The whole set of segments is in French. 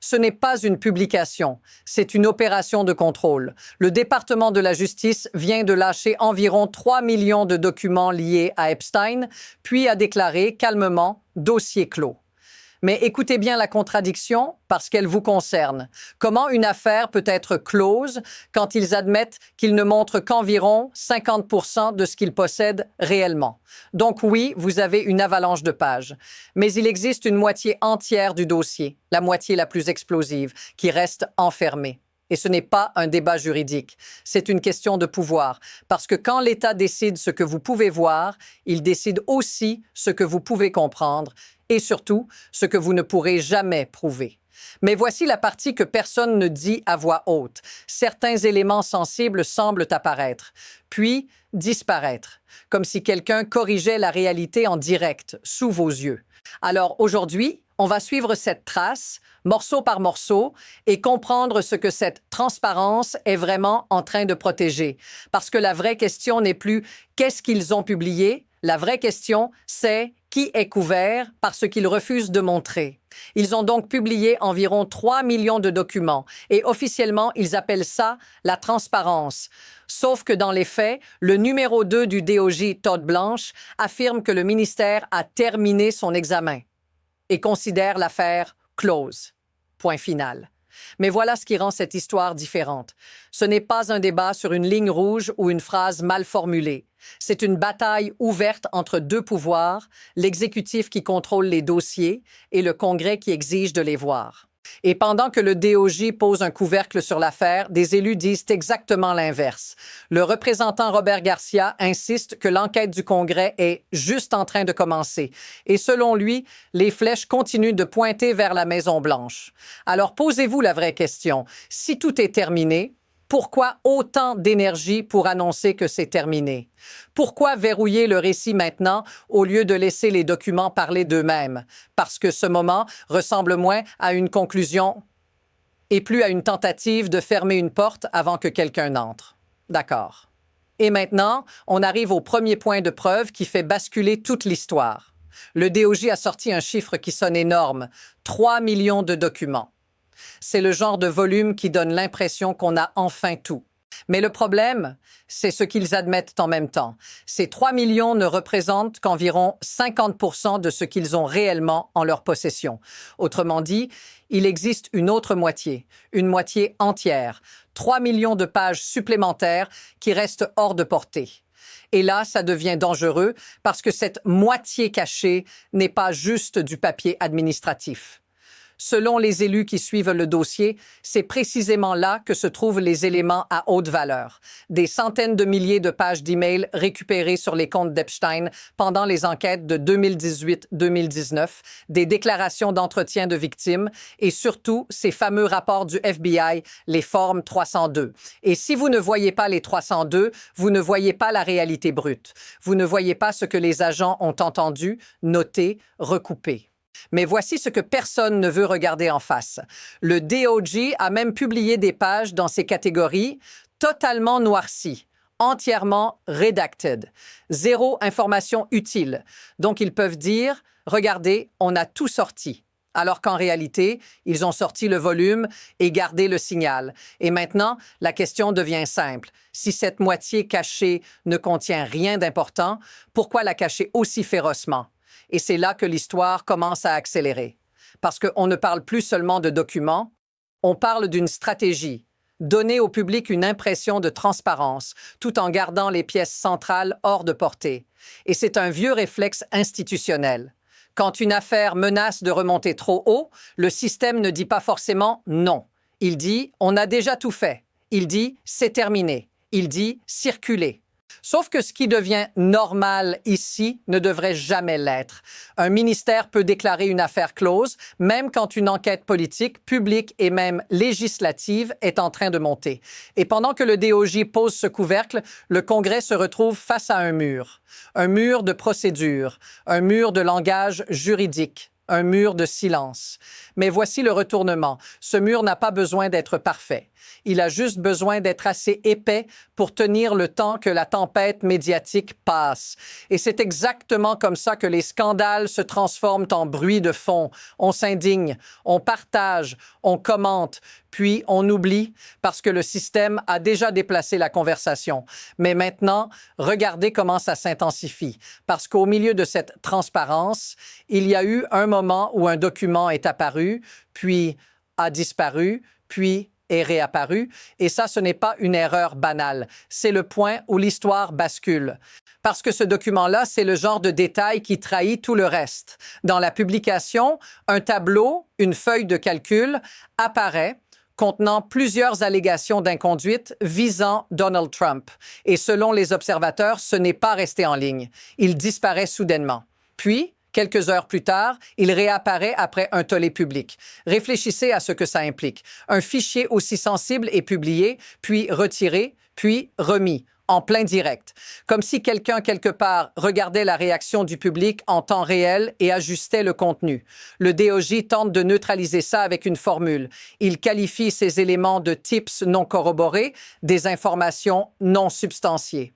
Ce n'est pas une publication, c'est une opération de contrôle. Le département de la justice vient de lâcher environ 3 millions de documents liés à Epstein, puis a déclaré calmement « dossier clos ». Mais écoutez bien la contradiction parce qu'elle vous concerne. Comment une affaire peut être close quand ils admettent qu'ils ne montrent qu'environ 50% de ce qu'ils possèdent réellement? Donc oui, vous avez une avalanche de pages. Mais il existe une moitié entière du dossier, la moitié la plus explosive, qui reste enfermée. Et ce n'est pas un débat juridique, c'est une question de pouvoir. Parce que quand l'État décide ce que vous pouvez voir, il décide aussi ce que vous pouvez comprendre et surtout ce que vous ne pourrez jamais prouver. Mais voici la partie que personne ne dit à voix haute. Certains éléments sensibles semblent apparaître, puis disparaître, comme si quelqu'un corrigeait la réalité en direct, sous vos yeux. Alors aujourd'hui, on va suivre cette trace, morceau par morceau, et comprendre ce que cette transparence est vraiment en train de protéger. Parce que la vraie question n'est plus « qu'est-ce qu'ils ont publié ?» La vraie question, c'est qui est couvert par ce qu'ils refusent de montrer. Ils ont donc publié environ 3 millions de documents et officiellement, ils appellent ça la transparence. Sauf que dans les faits, le numéro 2 du DOJ, Todd Blanche, affirme que le ministère a terminé son examen et considère l'affaire close. Point final. Mais voilà ce qui rend cette histoire différente. Ce n'est pas un débat sur une ligne rouge ou une phrase mal formulée. C'est une bataille ouverte entre deux pouvoirs, l'exécutif qui contrôle les dossiers et le Congrès qui exige de les voir. Et pendant que le DOJ pose un couvercle sur l'affaire, des élus disent exactement l'inverse. Le représentant Robert Garcia insiste que l'enquête du Congrès est juste en train de commencer. Et selon lui, les flèches continuent de pointer vers la Maison-Blanche. Alors posez-vous la vraie question. Si tout est terminé, pourquoi autant d'énergie pour annoncer que c'est terminé? Pourquoi verrouiller le récit maintenant au lieu de laisser les documents parler d'eux-mêmes? Parce que ce moment ressemble moins à une conclusion et plus à une tentative de fermer une porte avant que quelqu'un n'entre. D'accord. Et maintenant, on arrive au premier point de preuve qui fait basculer toute l'histoire. Le DOJ a sorti un chiffre qui sonne énorme, 3 millions de documents. C'est le genre de volume qui donne l'impression qu'on a enfin tout. Mais le problème, c'est ce qu'ils admettent en même temps. Ces 3 millions ne représentent qu'environ 50% de ce qu'ils ont réellement en leur possession. Autrement dit, il existe une autre moitié, une moitié entière, 3 millions de pages supplémentaires qui restent hors de portée. Et là, ça devient dangereux parce que cette moitié cachée n'est pas juste du papier administratif. Selon les élus qui suivent le dossier, c'est précisément là que se trouvent les éléments à haute valeur. Des centaines de milliers de pages d'emails récupérées sur les comptes d'Epstein pendant les enquêtes de 2018-2019, des déclarations d'entretien de victimes et surtout ces fameux rapports du FBI, les Formes 302. Et si vous ne voyez pas les 302, vous ne voyez pas la réalité brute. Vous ne voyez pas ce que les agents ont entendu, noté, recoupé. Mais voici ce que personne ne veut regarder en face. Le DOJ a même publié des pages dans ces catégories totalement noircies, entièrement redacted. Zéro information utile. Donc ils peuvent dire « Regardez, on a tout sorti ». Alors qu'en réalité, ils ont sorti le volume et gardé le signal. Et maintenant, la question devient simple. Si cette moitié cachée ne contient rien d'important, pourquoi la cacher aussi férocement? Et c'est là que l'histoire commence à accélérer. Parce qu'on ne parle plus seulement de documents, on parle d'une stratégie. Donner au public une impression de transparence, tout en gardant les pièces centrales hors de portée. Et c'est un vieux réflexe institutionnel. Quand une affaire menace de remonter trop haut, le système ne dit pas forcément « non ». Il dit « on a déjà tout fait ». Il dit « c'est terminé ». Il dit « circulez ». Sauf que ce qui devient normal ici ne devrait jamais l'être. Un ministère peut déclarer une affaire close, même quand une enquête politique, publique et même législative est en train de monter. Et pendant que le DOJ pose ce couvercle, le Congrès se retrouve face à un mur de procédure, un mur de langage juridique. un mur de silence. Mais voici le retournement. Ce mur n'a pas besoin d'être parfait. Il a juste besoin d'être assez épais pour tenir le temps que la tempête médiatique passe. Et c'est exactement comme ça que les scandales se transforment en bruit de fond. On s'indigne, on partage, on commente, puis on oublie parce que le système a déjà déplacé la conversation. Mais maintenant, regardez comment ça s'intensifie. Parce qu'au milieu de cette transparence, il y a eu un moment où un document est apparu, puis a disparu, puis est réapparu. Et ça, ce n'est pas une erreur banale. C'est le point où l'histoire bascule. Parce que ce document-là, c'est le genre de détail qui trahit tout le reste. Dans la publication, un tableau, une feuille de calcul apparaît contenant plusieurs allégations d'inconduite visant Donald Trump. Et selon les observateurs, ce n'est pas resté en ligne. Il disparaît soudainement. Puis, quelques heures plus tard, il réapparaît après un tollé public. Réfléchissez à ce que ça implique. Un fichier aussi sensible est publié, puis retiré, puis remis, en plein direct. Comme si quelqu'un, quelque part, regardait la réaction du public en temps réel et ajustait le contenu. Le DOJ tente de neutraliser ça avec une formule. Il qualifie ces éléments de tips non corroborés, des informations non substantiées.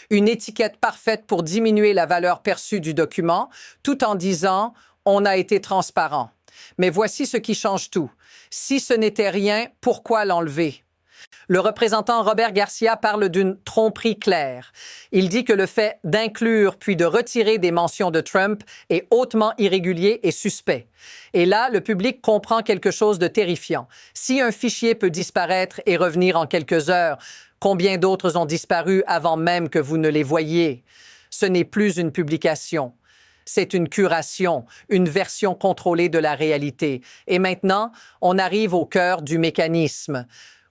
Une étiquette parfaite pour diminuer la valeur perçue du document, tout en disant « on a été transparent ». Mais voici ce qui change tout. Si ce n'était rien, pourquoi l'enlever? Le représentant Robert Garcia parle d'une tromperie claire. Il dit que le fait d'inclure puis de retirer des mentions de Trump est hautement irrégulier et suspect. Et là, le public comprend quelque chose de terrifiant. Si un fichier peut disparaître et revenir en quelques heures, combien d'autres ont disparu avant même que vous ne les voyiez? Ce n'est plus une publication. C'est une curation, une version contrôlée de la réalité. Et maintenant, on arrive au cœur du mécanisme.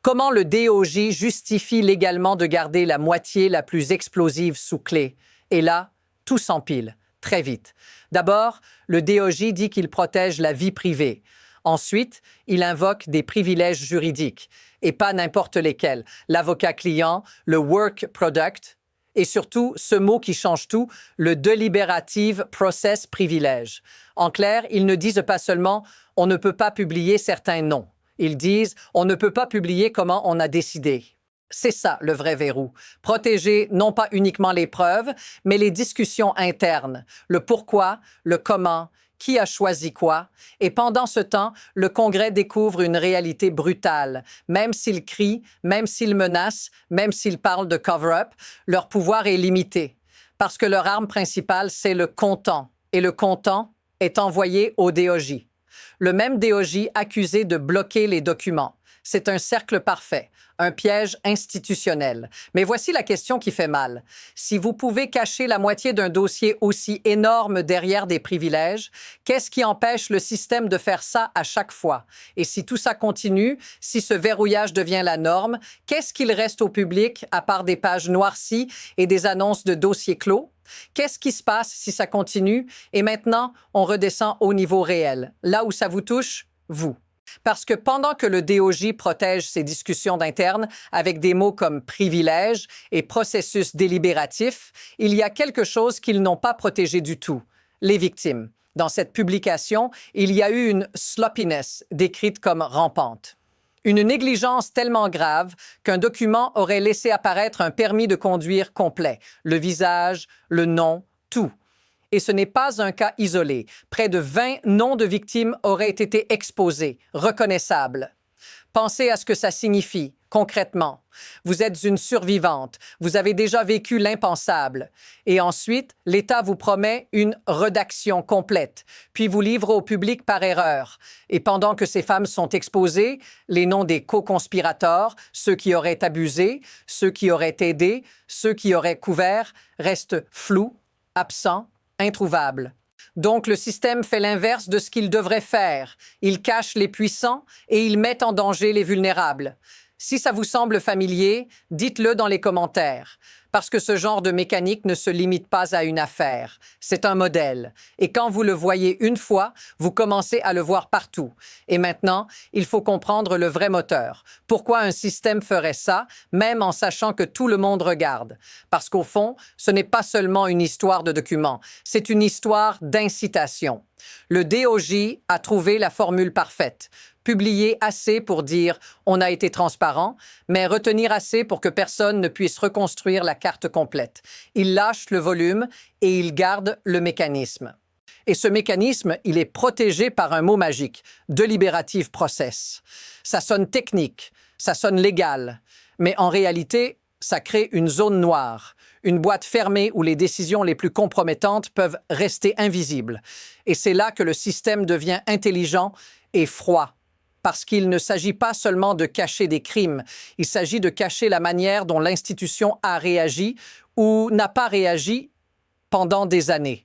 Comment le DOJ justifie légalement de garder la moitié la plus explosive sous clé? Et là, tout s'empile, très vite. D'abord, le DOJ dit qu'il protège la vie privée. Ensuite, il invoque des privilèges juridiques, et pas n'importe lesquels. L'avocat client, le work product, et surtout, ce mot qui change tout, le deliberative process privilège. En clair, ils ne disent pas seulement « on ne peut pas publier certains noms ». Ils disent « on ne peut pas publier comment on a décidé ». C'est ça, le vrai verrou. Protéger non pas uniquement les preuves, mais les discussions internes, le pourquoi, le comment, qui a choisi quoi. Et pendant ce temps, le Congrès découvre une réalité brutale. Même s'ils crient, même s'ils menacent, même s'ils parlent de cover-up, leur pouvoir est limité. Parce que leur arme principale, c'est le comptant. Et le comptant est envoyé au DOJ. Le même DOJ accusé de bloquer les documents. C'est un cercle parfait, un piège institutionnel. Mais voici la question qui fait mal. Si vous pouvez cacher la moitié d'un dossier aussi énorme derrière des privilèges, qu'est-ce qui empêche le système de faire ça à chaque fois? Et si tout ça continue, si ce verrouillage devient la norme, qu'est-ce qu'il reste au public à part des pages noircies et des annonces de dossiers clos? Qu'est-ce qui se passe si ça continue? Et maintenant, on redescend au niveau réel. Là où ça vous touche, vous. Parce que pendant que le DOJ protège ses discussions d'interne avec des mots comme privilège et processus délibératif, il y a quelque chose qu'ils n'ont pas protégé du tout, les victimes. Dans cette publication, il y a eu une sloppiness décrite comme rampante. Une négligence tellement grave qu'un document aurait laissé apparaître un permis de conduire complet, le visage, le nom, tout. Et ce n'est pas un cas isolé. Près de 20 noms de victimes auraient été exposés, reconnaissables. Pensez à ce que ça signifie, concrètement. Vous êtes une survivante, vous avez déjà vécu l'impensable. Et ensuite, l'État vous promet une rédaction complète, puis vous livre au public par erreur. Et pendant que ces femmes sont exposées, les noms des co-conspirateurs, ceux qui auraient abusé, ceux qui auraient aidé, ceux qui auraient couvert, restent flous, absents, introuvables. Donc, le système fait l'inverse de ce qu'il devrait faire. Il cache les puissants et il met en danger les vulnérables. Si ça vous semble familier, dites-le dans les commentaires. Parce que ce genre de mécanique ne se limite pas à une affaire. C'est un modèle. Et quand vous le voyez une fois, vous commencez à le voir partout. Et maintenant, il faut comprendre le vrai moteur. Pourquoi un système ferait ça, même en sachant que tout le monde regarde? Parce qu'au fond, ce n'est pas seulement une histoire de documents, c'est une histoire d'incitation. Le DOJ a trouvé la formule parfaite. Publier assez pour dire « on a été transparent », mais retenir assez pour que personne ne puisse reconstruire la carte complète. Il lâche le volume et il garde le mécanisme. Et ce mécanisme, il est protégé par un mot magique, deliberative process. Ça sonne technique, ça sonne légal, mais en réalité, ça crée une zone noire, une boîte fermée où les décisions les plus compromettantes peuvent rester invisibles. Et c'est là que le système devient intelligent et froid. Parce qu'il ne s'agit pas seulement de cacher des crimes, il s'agit de cacher la manière dont l'institution a réagi ou n'a pas réagi pendant des années.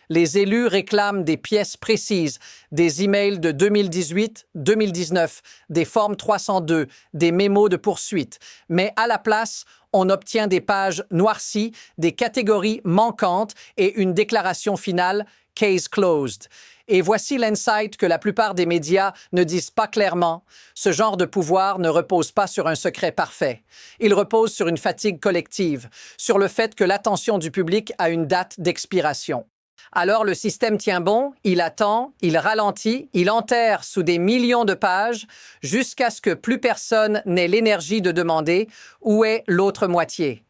Les élus réclament des pièces précises, des emails de 2018-2019, des formes 302, des mémos de poursuite. Mais à la place, on obtient des pages noircies, des catégories manquantes et une déclaration finale « case closed ». Et voici l'insight que la plupart des médias ne disent pas clairement. Ce genre de pouvoir ne repose pas sur un secret parfait. Il repose sur une fatigue collective, sur le fait que l'attention du public a une date d'expiration. Alors le système tient bon, il attend, il ralentit, il enterre sous des millions de pages jusqu'à ce que plus personne n'ait l'énergie de demander où est l'autre moitié.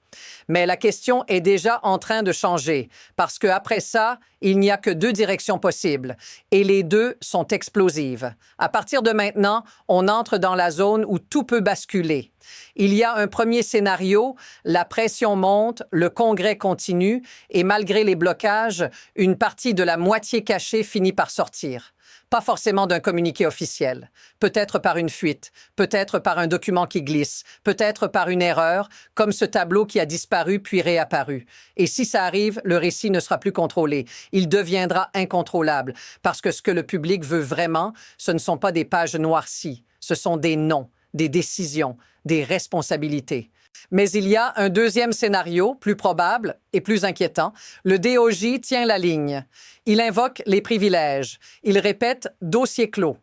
Mais la question est déjà en train de changer, parce qu'après ça, il n'y a que deux directions possibles, et les deux sont explosives. À partir de maintenant, on entre dans la zone où tout peut basculer. Il y a un premier scénario, la pression monte, le Congrès continue, et malgré les blocages, une partie de la moitié cachée finit par sortir. Pas forcément d'un communiqué officiel, peut-être par une fuite, peut-être par un document qui glisse, peut-être par une erreur, comme ce tableau qui a disparu puis réapparu. Et si ça arrive, le récit ne sera plus contrôlé. Il deviendra incontrôlable, parce que ce que le public veut vraiment, ce ne sont pas des pages noircies, ce sont des noms, des décisions, des responsabilités. Mais il y a un deuxième scénario, plus probable et plus inquiétant. Le DOJ tient la ligne. Il invoque les privilèges. Il répète « dossier clos ».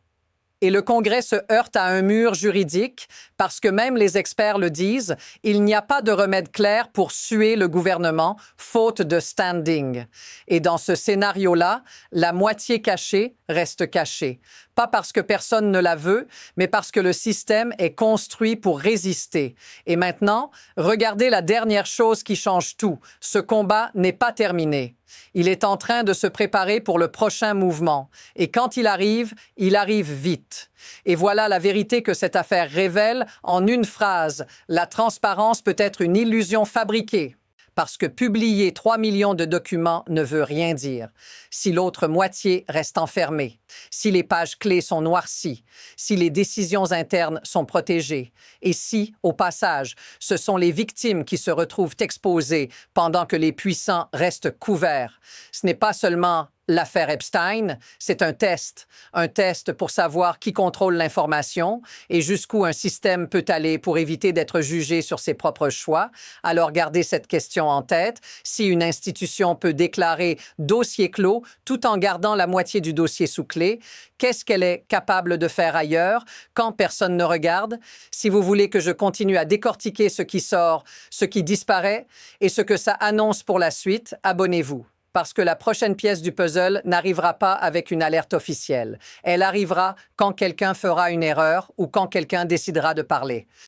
Et le Congrès se heurte à un mur juridique parce que même les experts le disent, il n'y a pas de remède clair pour suer le gouvernement, faute de standing. Et dans ce scénario-là, la moitié cachée reste cachée. Pas parce que personne ne la veut, mais parce que le système est construit pour résister. Et maintenant, regardez la dernière chose qui change tout. Ce combat n'est pas terminé. Il est en train de se préparer pour le prochain mouvement. Et quand il arrive vite. Et voilà la vérité que cette affaire révèle en une phrase. La transparence peut être une illusion fabriquée. Parce que publier 3 millions de documents ne veut rien dire. Si l'autre moitié reste enfermée, si les pages clés sont noircies, si les décisions internes sont protégées, et si, au passage, ce sont les victimes qui se retrouvent exposées pendant que les puissants restent couverts. Ce n'est pas seulement l'affaire Epstein, c'est un test pour savoir qui contrôle l'information et jusqu'où un système peut aller pour éviter d'être jugé sur ses propres choix. Alors gardez cette question en tête. Si une institution peut déclarer dossier clos tout en gardant la moitié du dossier sous clé, qu'est-ce qu'elle est capable de faire ailleurs quand personne ne regarde? Si vous voulez que je continue à décortiquer ce qui sort, ce qui disparaît et ce que ça annonce pour la suite, abonnez-vous. Parce que la prochaine pièce du puzzle n'arrivera pas avec une alerte officielle. Elle arrivera quand quelqu'un fera une erreur ou quand quelqu'un décidera de parler.